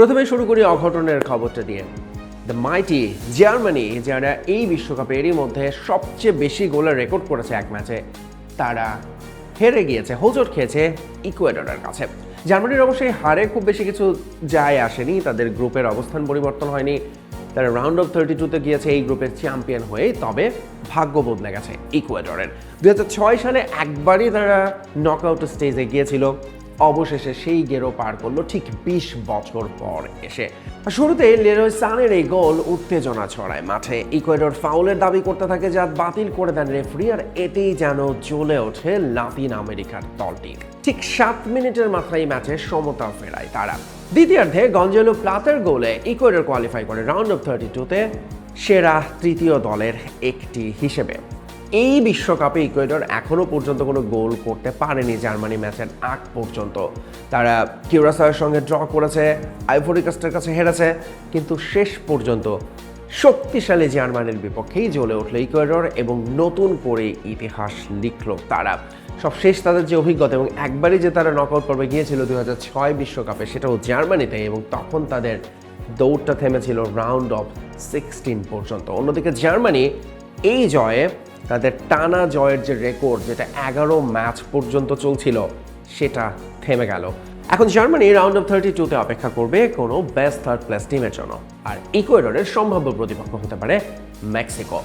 প্রথমে শুরু করি অঘটনের খবরটা দিয়ে। দ্য মাইটি জার্মানি, যারা এই বিশ্বকাপে এরই মধ্যে সবচেয়ে বেশি গোলের রেকর্ড করেছে এক ম্যাচে, তারা হেরে গিয়েছে, হোঁচট খেয়েছে ইকুয়েডরের কাছে। জার্মানির অবশ্যই হারে খুব বেশি কিছু যায় আসেনি, তাদের গ্রুপের অবস্থান পরিবর্তন হয়নি, তারা রাউন্ড অফ 32-তে গিয়েছে এই গ্রুপের চ্যাম্পিয়ন হয়ে। তবে ভাগ্য বদলে গেছে ইকুয়েডরের। 2006 সালে একবারই তারা নকআউট স্টেজে গিয়েছিল, অবশেষে সেই গেরো পার করলো ঠিক 20 বছর পর এসে। শুরুতে লেরয় সানের এই গোল উত্তেজনা ছড়ায় মাঠে। ইকুয়েডর ফাউলের দাবি করতে থাকে, যা বাতিল করে দেন রেফারি, আর এতেই যেন জ্বলে ওঠে লাতিন আমেরিকার দলটি। ঠিক 7 মিনিটের মাথায় ম্যাচে সমতা ফেরায় তারা। দ্বিতীয়ার্ধে গঞ্জালো প্লাতার গোলে ইকুয়েডর কোয়ালিফাই করে রাউন্ড অফ 32-তে সেরা তৃতীয় দলের একটি হিসেবে। এই বিশ্বকাপে ইকুয়েডর এখনও পর্যন্ত কোনো গোল করতে পারেনি জার্মানি ম্যাচের আগ পর্যন্ত। তারা কিউরাসাওয়ের সঙ্গে ড্র করেছে, আইভরি কোস্টের কাছে হেরেছে, কিন্তু শেষ পর্যন্ত শক্তিশালী জার্মানির বিপক্ষেই জ্বলে উঠল ইকুয়েডর এবং নতুন করে ইতিহাস লিখল তারা। সবশেষ তাদের যে অভিজ্ঞতা, এবং একবারই যে তারা নকআউট পর্বে গিয়েছিল 2006 বিশ্বকাপে, সেটাও জার্মানিতে, এবং তখন তাদের দৌড়টা থেমেছিল রাউন্ড অফ 16 পর্যন্ত। অন্যদিকে জার্মানি এই জয়ে তাদের টানা জয়ের যে রেকর্ড, যেটা 11 ম্যাচ পর্যন্ত চলছিল, সেটা থেমে গেল। এখন জার্মানি রাউন্ড অফ 32-তে অপেক্ষা করবে কোনো বেস্ট থার্ড প্লেস টিমের জন্য, আর ইকুয়েডরের সম্ভাব্য প্রতিপক্ষ হতে পারে মেক্সিকো।